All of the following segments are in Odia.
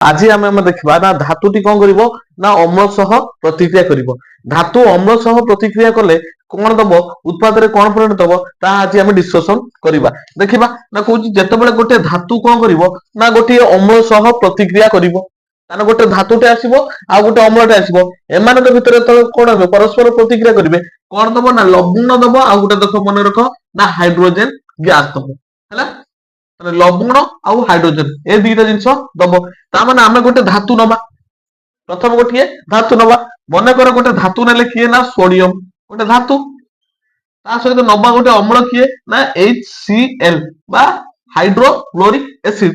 आज आम देखा ना धातुटी कौन कर अम्ल सह प्रतिक्रिया कर धातु अम्ल सह प्रतिक्रिया कले कौन दब उत्पाद कौन परिणत हम ता आज आम डिस्कसन करवा देखा ना कौन जिते गोटे धातु कौन कर ना गोटे अम्ल सह प्रतिक्रिया कर गोटे धातुटे आसो आ गोटे अम्लटे आसो एम भितर कौन हे परस्पर प्रतिक्रिया करेंगे कौन दब ना लवण दब आ गोटे देख मन रख ना हाइड्रोजेन गैस दब है लवण आउ हाइड्रोजेन ए दुईटा जिनस दब ताने आम गोटे धातु नवा प्रथम गोटे धातु नवा मन कर गोटे धातु ना किए ना सोडियम गोटे धातु सहित नवा गोटे अम्ल किए ना HCl बा हाइड्रोक्लोरिक एसिड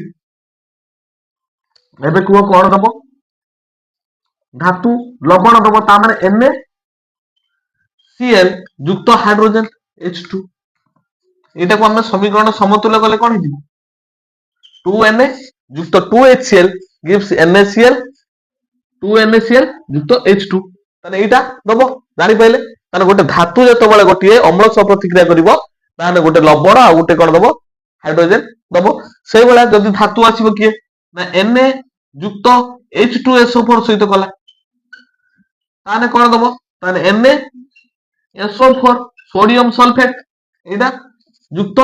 एबे कुह कौन दब धातु लवण दब ताने NaCl युक्त हाइड्रोजेन H2 एटा को आम समीकरण समतुल्य कले कौन हो 2Na युक्त 2HCl gives NaCl 2NaCl युक्त H2 ताने एटा दब जानि पाइले ताने गोटे धातु जतो बेले गोटे अम्ल सह प्रतिक्रिया करिवो ताने गोटे लवण आ गोटे कोन दब हाइड्रोजन दब सेहि बेला जदि धातु आसीबो किए ना Na युक्त H2SO4 सहित कला ताने कोन दब ताने NaSO4 सोडियम सल्फेट एटा युक्त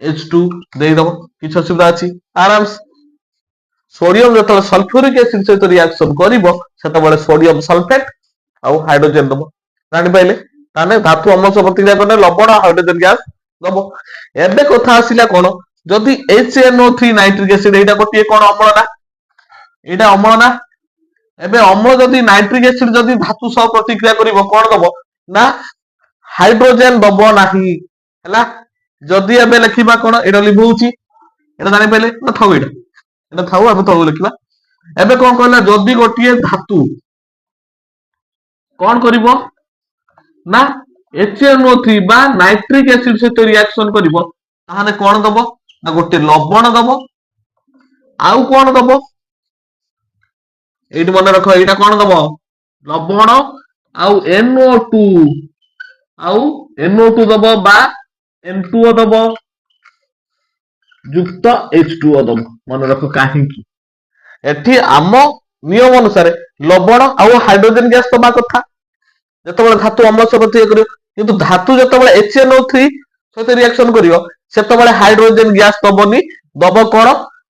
H2 दे दब किछ असुविधा अछि आराम सोडियम जत सल्फ्यूरिक एसिड सहित रिएक्शन करिवो सेतबेले सोडियम सल्फेट आ हाइड्रोजन दब जानि पाइले ताने धातु अम्ल सह प्रतिक्रिया करने लवण आ हाइड्रोजन गैस दब एबे कथा आसिला कोन जदि HNO3 नाइट्रिक एसिड एटा गोटे कोन अम्ल ना एटा अम्ल ना एबे अम्ल जदि नाइट्रिक एसिड जदि धातु सह प्रतिक्रिया करिवो कोन दब ना हाइड्रोजन दब नाही हला जदि एबे लिखिबा कोन एटा लिखौची एटा जानि पाइले ना थाउ एटा थाउ हम तळु लिखिबा एबे कोन कहला जदि गोटे धातु कोन करिवो ना HNO3 बा नाइट्रिक एसिड सहित रिएक्शन करिवो ताहाने कोन दब ना गोटे लवण दब आउ कोन दब एठी मन रख एटा कोन दब लवण आउ NO2 आउ NO2 दब बा N2O दब युक्त H2O दब मन रख काहे की एठी आम नियम अनुसार लवण आउ हाइड्रोजन गैस दबा कथा जतबेले धातु अम्ल सह प्रतिक्रिया करियो किंतु धातु जतबेले HNO3 सहित रिएक्शन करियो सेतबेले हाइड्रोजन गैस दबनी दब कोन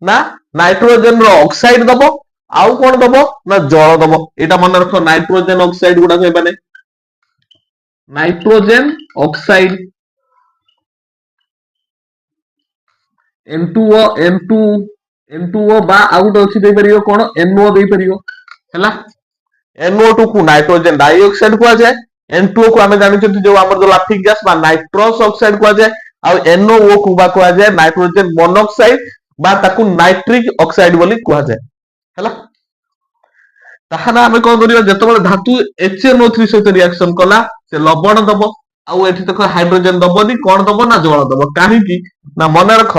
ना नाइट्रोजन रो ऑक्साइड दब आउ कोन दब ना जल दब एटा मन रख नाइट्रोजन ऑक्साइड गुडा कहबाने नाइट्रोजन ऑक्साइड N2O बा आउट अछि दे परियो कोन NO दे परियो हैला NO2 को नाइट्रोजन डाइऑक्साइड को जाय N2O को हमें जानि छथि जो हमर जो लाफिक गैस बा नाइट्रस ऑक्साइड को जाय आ NOO को बा को जाय नाइट्रोजन मोनोऑक्साइड बा ताकू नाइट्रिक ऑक्साइड बोली को जाय हैला ताहाना हमें कोन करियो जतबेले धातु HNO3 सहित रिएक्शन कला से लवण दब आउ एठी तक हाइड्रोजन दबनी कोन दब ना जल दब काहे की ना मन रख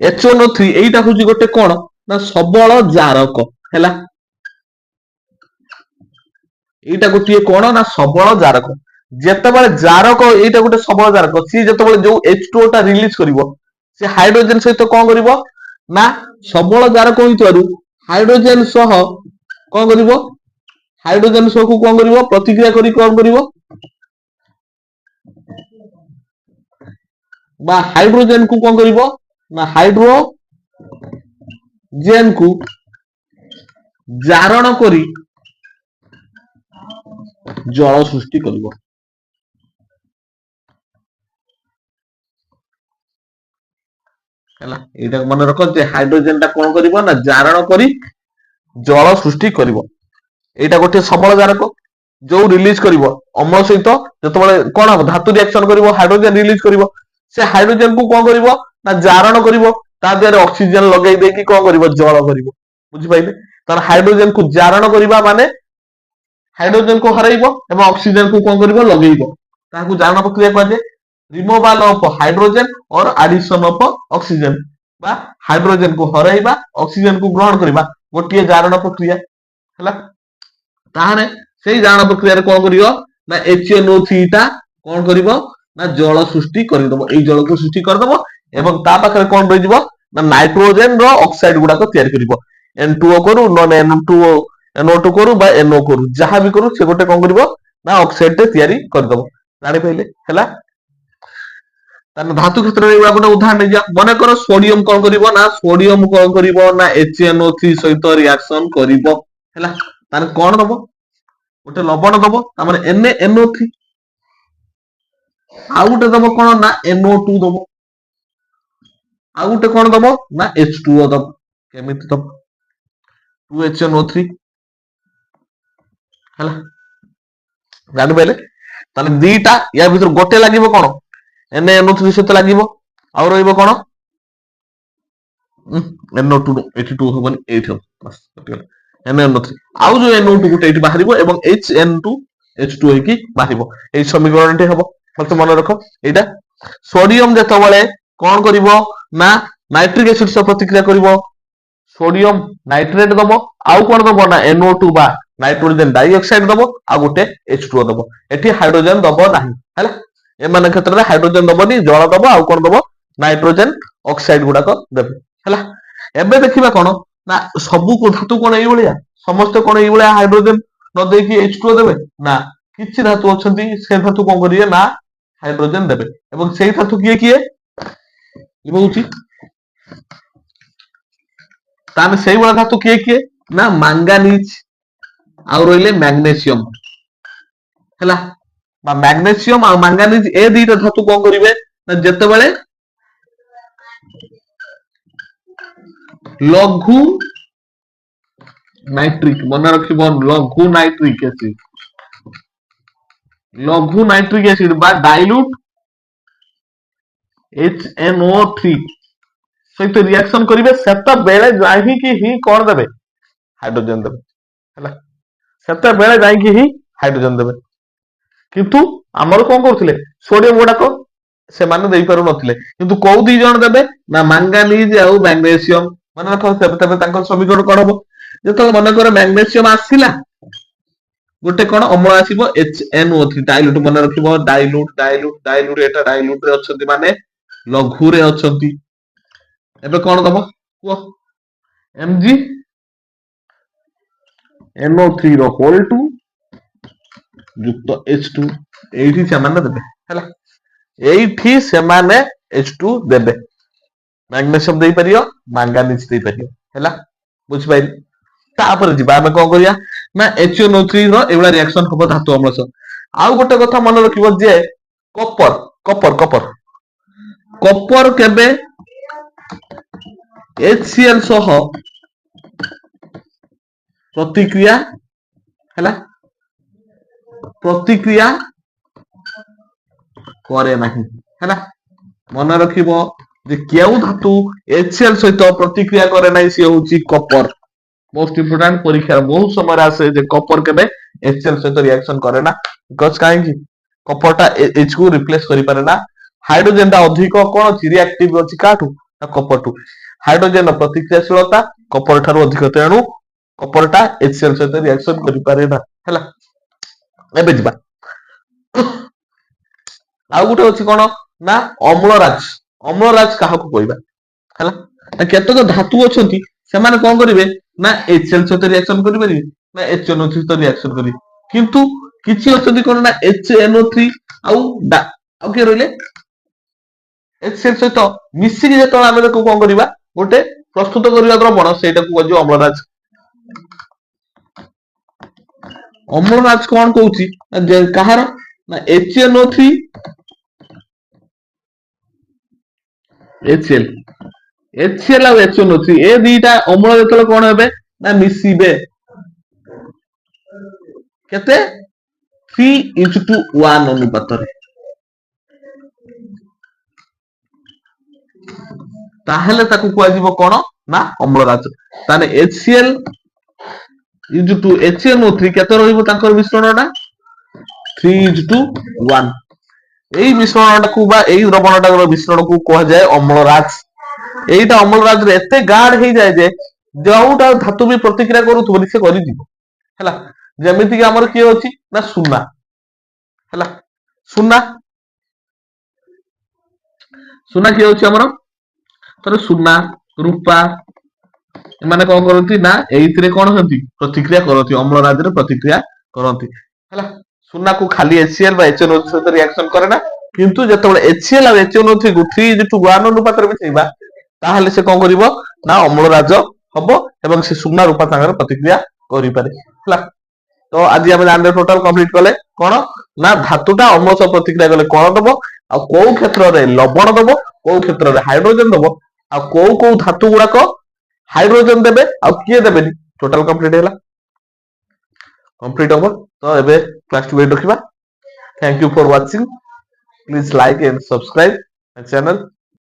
HNO3 एटा होची गोटे कोन ना सबल जारक हैला एटा गोटे कोन ना सबल जारक जेतेबेले जारक एटा गोटे सबल जारक सी जेतेबेले जो H2O टा रिलीज करिवो से हाइड्रोजन सहित कोन करिवो ना सबल जारक होइतरु हाइड्रोजन सह कोन करिवो हाइड्रोजन सह को कोन करिवो प्रतिक्रिया करी कोन करिवो बा हाइड्रोजन को कोन करिवो ना हाइड्रोजन को जारण करी जल सृष्टि करिवो हैला एटा मन रख जे हाइड्रोजन ता कोन करिवो ना जारण करी जल सृष्टि करिवो एटा गोटे सबल जारक जो रिलीज करिवो अम्ल सहित जतबेले कोन हो धातु रिएक्शन करिवो हाइड्रोजन रिलीज करिवो से हाइड्रोजन को कोन करिवो ना जारण करिवो ता देरे ऑक्सीजन लगै दे कि कोन करिवो जल करिवो बुझि पाइले तर हाइड्रोजन को जारण करिवा माने हाइड्रोजन को हराइबो एवं ऑक्सीजन को कोन करिवो लगैबो ताकू जारण प्रक्रिया कहजे रिमूवल ऑफ हाइड्रोजन और एडिशन ऑफ ऑक्सीजन बा हाइड्रोजन को हराइबा ऑक्सीजन को ग्रहण करिबा गोटिए जारण प्रक्रिया हैला ताहाने सेही जारण प्रक्रिया रे कोन करियो ना HNO3 ता कोन करिवो ना जल सृष्टि करि दबो एई जल को सृष्टि कर दबो एवं ता पाखरे कोन रहि जिवो ନା ନାଇଟ୍ରୋଜେନ ର ଅକ୍ସାଇଡ ଗୁଡାକ ତିଆରି କରିବ। N2O କରୁ ନହେଲେ NO2 କରୁ ବା NO କରୁ ଯାହା ବି କରୁ ସେ ଗୋଟେ କଣ କରିବ ନା ଅକ୍ସାଇଡ ଟେ ତିଆରି କରିଦବ। ଜାଣିପାରିଲେ ହେଲା। ତାହେଲେ ଧାତୁ କ୍ଷେତ୍ରରେ ଏଇଗୁଡା ଗୋଟେ ଉଦାହରଣ ନେଇଯିବା। ମନେକର ସୋଡିୟମ କଣ କରିବ ନା ସୋଡିୟମ କଣ କରିବ ନା HNO3 ସହିତ ରିଆକ୍ସନ କରିବ ହେଲା। ତାହେଲେ କଣ ଦବ ଗୋଟେ ଲବଣ ଦବ ତାମାନେ NaNO3 ଆଉ ଗୋଟେ ଦବ କଣ ନା NO2 ଦବ ଆଉ ଗୋଟେ କଣ ଦବ ନା H2O ଦବ। କେମିତି ଦବ 2HNO3 ହେଲା। ଜାଣିପାରିଲେ ତାହେଲେ ଦିଟା ୟା ଭିତରୁ ଗୋଟେ ଲାଗିବ କଣ NaNO3 ସହିତ ଲାଗିବ ଆଉ ରହିବ କଣ NO2 ଏଠି 2 ହବନି ଏଇଠି ହବ ବାସ୍ କଟିଗଲା NaNO3 ଆଉ ଯୋଉ NO2 ଗୋଟେ ଏଇଠି ବାହାରିବ ଏବଂ HN2H2 ହେଇକି ବାହାରିବ। ଏଇ ସମୀକରଣଟି ହବ। ମତେ ମନେ ରଖ ଏଇଟା ସୋଡିୟମ ଯେତେବେଳେ କଣ କରିବ ନା ନାଇଟ୍ରିକ ଏସିଡ ସହ ପ୍ରତିକ୍ରିୟା କରିବ ସୋଡିୟମ ନାଇଟ୍ରେଟ ଦବ ଆଉ କଣ ଦବ ନା NO2 ବା ନାଇଟ୍ରୋଜେନ ଡାଇଅକ୍ସାଇଡ ଦବ ଆଉ ଗୋଟେ H2O ଦବ। ଏଠି ହାଇଡ୍ରୋଜେନ ଦବ ନାହିଁ ହେଲା। ଏମାନେ କ୍ଷେତ୍ରରେ ହାଇଡ୍ରୋଜେନ ଦବନି ଜଳ ଦବ ଆଉ କଣ ଦବ ନାଇଟ୍ରୋଜେନ ଅକ୍ସାଇଡ ଗୁଡାକ ଦେବେ ହେଲା। ଏବେ ଦେଖିବା କଣ ନା ସବୁ ଧାତୁ କଣ ଏଇଭଳିଆ ସମସ୍ତେ କଣ ଏଇଭଳିଆ ହାଇଡ୍ରୋଜେନ ନ ଦେଇକି H2O ଦେବେ ନା କିଛି ଧାତୁ ଅଛନ୍ତି ସେ ଧାତୁ କଣ କରିବେ ନା ହାଇଡ୍ରୋଜେନ ଦେବେ ଏବଂ ସେଇ ଧାତୁ କିଏ କିଏ ହଉଛି ତାହେଲେ ସେଇଭଳିଆ ଧାତୁ କିଏ କିଏ ନା ମାଙ୍ଗାନିଜ ଆଉ ରହିଲେ ମ୍ୟାଗ୍ନେସିୟମ ହେଲା। ବା ମ୍ୟାଗ୍ନେସିୟମ ଆଉ ମାଙ୍ଗାନିଜ ଏ ଦିଟା ଧାତୁ କଣ କରିବେ ନା ଯେତେବେଳେ ଲଘୁ ନାଇଟ୍ରିକ ମନେ ରଖିବ ଲଘୁ ନାଇଟ୍ରିକ ଏସିଡ ବା ଡାଇଲ୍ୟୁଟ HNO3 ସହିତ ରିଆକ୍ସନ କରିବେ ସେତେବେଳେ ଯାଇକି ହିଁ କଣ ଦେବେ ହାଇଡ୍ରୋଜେନ ଦେବେ ହେଲା। ସେତେବେଳେ ଯାଇକି ହିଁ ହାଇଡ୍ରୋଜେନ ଦେବେ। କିନ୍ତୁ ଆମର କଣ କରୁଥିଲେ ସୋଡିୟମ ଗୁଡାକ ସେମାନେ ଦେଇପାରୁନଥିଲେ କିନ୍ତୁ କୋଉ ଦି ଜଣ ଦେବେ ନା ମାଙ୍ଗାନିଜ ଆଉ ମ୍ୟାଗ୍ନେସିୟମ। ମନେ ରଖ ତେବେ ତାଙ୍କ ସମୀକରଣ କଣ ହବ ଯେତେବେଳେ ମନେକର ମ୍ୟାଗ୍ନେସିୟମ ଆସିଲା ଗୋଟେ କଣ ଅମ୍ଳ ଆସିବ HNO3 ଡାଇଲ୍ୟୁଟ ମନେ ରଖିବ ଡାଇଲ୍ୟୁଟ ଏଟା ଡାଇଲ୍ୟୁଟ ରେ ଅଛନ୍ତି ମାନେ ଲଘୁରେ ଅଛନ୍ତି। ଏବେ କଣ ଦବ କୁହ MgNO3 ର ହୋଲ 2 ଯୁକ୍ତ H2 ଏଇଠି ସେମାନେ ଦେବେ ହେଲା। ଏଇଠି ସେମାନେ H2 ଦେବେ ମ୍ୟାଗ୍ନେସିୟମ ଦେଇପାରିବ ମାଙ୍ଗାନିଜ ଦେଇପାରିବ ହେଲା। ବୁଝିପାରିଲେ ତାପରେ ଯିବା ଆମେ କଣ କରିବା ନା HNO3 ର ଏଇଭଳିଆ ରିଆକ୍ସନ ହବ ଧାତୁ ଅମ୍ଳ ସହ। ଆଉ ଗୋଟେ କଥା ମନେ ରଖିବ ଯେ କପର କେବେ HCl ସହ ପ୍ରତିକ୍ରିୟା ହେଲା ପ୍ରତିକ୍ରିୟା କରେ ନାହିଁ ହେଲା। ମନେ ରଖିବ ଯେ କେଉଁ ଧାତୁ HCl ସହିତ ପ୍ରତିକ୍ରିୟା କରେ ନାହିଁ ସିଏ ହଉଛି କପର। ମୋଷ୍ଟ ଇମ୍ପୋର୍ଟାଣ୍ଟ ପରୀକ୍ଷାରେ ବହୁତ ସମୟରେ ଆସେ ଯେ କପର କେବେ HCl ସହିତ ରିଆକ୍ସନ କରେ ନା ବିକଜ କାହିଁକି କପରଟା H କୁ ରିପ୍ଲେସ କରିପାରେ ନା। ହାଇଡ୍ରୋଜେନ ଟା ଅଧିକ କଣ ଅଛି ରିଆକ୍ଟିଭ ଅଛି କାଠୁ ନା କପରଠୁ। ହାଇଡ୍ରୋଜେନ ପ୍ରତିକ୍ରିୟାଶୀଳତା କପର ଠାରୁ ଅଧିକ ତେଣୁ କପରଟା HCl ସହିତ ରିଆକ୍ସନ କରିପାରେ ନା ହେଲା। ଏବେ ଯିବା ଆଉ ଗୋଟେ ଅଛି କଣ ନା ଅମ୍ଳରାଜ କାହାକୁ କହିବା ହେଲା। କେତେକ ଧାତୁ ଅଛନ୍ତି ସେମାନେ କଣ କରିବେ ନା HCl ସହିତ ରିଆକ୍ସନ କରିପାରିବେ ନା HNO3 ସହିତ ରିଆକ୍ସନ କରିବେ କିନ୍ତୁ କିଛି ଅଛନ୍ତି କଣ ନା HNO3 ଆଉ କିଏ ରହିଲେ HCl ସହିତ ମିଶିକି ଯେତେବେଳେ ଆମେ ତାକୁ କଣ କରିବା ଗୋଟେ ପ୍ରସ୍ତୁତ କରିବା ଦ୍ରବଣ ସେଇଟାକୁ କୁହାଯିବ ଅମ୍ଳରାଜ। ଅମ୍ଳରାଜ କଣ କହୁଛି କାହାର ନା HNO3 HCl ଆଉ HNO3 ଏ ଦିଟା ଅମ୍ଳ ଯେତେବେଳେ କଣ ହେବେ ନା ମିଶିବେ କେତେ 3:1 ଅନୁପାତରେ ତାହେଲେ ତାକୁ କୁହାଯିବ କଣ ନା ଅମ୍ଳରାଜ। ତାହେଲେ HCl HNO3 କେତେ ରହିବ ତାଙ୍କର ମିଶ୍ରଣଟା 3:1 ଏଇ ମିଶ୍ରଣଟାକୁ ବା ଏଇ ଦ୍ରବଣଟାର ମିଶ୍ରଣକୁ କୁହାଯାଏ ଅମ୍ଳରାଜ। ଏଇଟା ଅମ୍ଳରାଜରେ ଏତେ ଗାଢ ହେଇଯାଏ ଯେ ଯୋଉଟା ଧାତୁ ବି ପ୍ରତିକ୍ରିୟା କରୁଥିବ ସେ କରିଯିବ ହେଲା। ଯେମିତି କି ଆମର କିଏ ଅଛି ନା ସୁନା ହେଲା। ସୁନା କିଏ ଅଛି ଆମର ଥରେ ସୁନା ରୂପା ଏମାନେ କଣ କରନ୍ତି ନା ଏଇଥିରେ କଣ ହୁଅନ୍ତି ପ୍ରତିକ୍ରିୟା କରନ୍ତି ଅମ୍ଳରାଜରେ ପ୍ରତିକ୍ରିୟା କରନ୍ତି ହେଲା। ସୁନାକୁ ଖାଲି HCl ବା HNO ସହିତ ରିଆକ୍ସନ କରେ ନା, କିନ୍ତୁ ଯେତେବେଳେ HCl ଆଉ HNO3 କୁ 3:1 ଅନୁପାତରେ ମିଶେଇବା ତାହେଲେ ସେ କଣ କରିବ ନା ଅମ୍ଳରାଜ ହବ ଏବଂ ସେ ସୁନା ରୂପା ସାଙ୍ଗରେ ପ୍ରତିକ୍ରିୟା କରିପାରେ ହେଲା। ତ ଆଜି ଆମେ ଜାଣିଲେ ଟୋଟାଲ କମ୍ପ୍ଲିଟ କଲେ କଣ ନା ଧାତୁଟା ଅମ୍ଳ ସହ ପ୍ରତିକ୍ରିୟା କଲେ କଣ ଦବ, ଆଉ କୋଉ କ୍ଷେତ୍ରରେ ଲବଣ ଦବ, କୋଉ କ୍ଷେତ୍ରରେ ହାଇଡ୍ରୋଜେନ ଦବ, ଆଉ କୋଉ କୋଉ ଧାତୁ ଗୁଡାକ ହାଇଡ୍ରୋଜେନ ଦେବେ ଆଉ କିଏ ଦେବେନି। ଟୋଟାଲ କମ୍ପ୍ଲିଟ ହେଲା, କମ୍ପ୍ଲିଟ ହବ। ତ ଏବେ କ୍ଲାସ 2 ରଖିବା। Thank you for watching. Please like and subscribe my channel.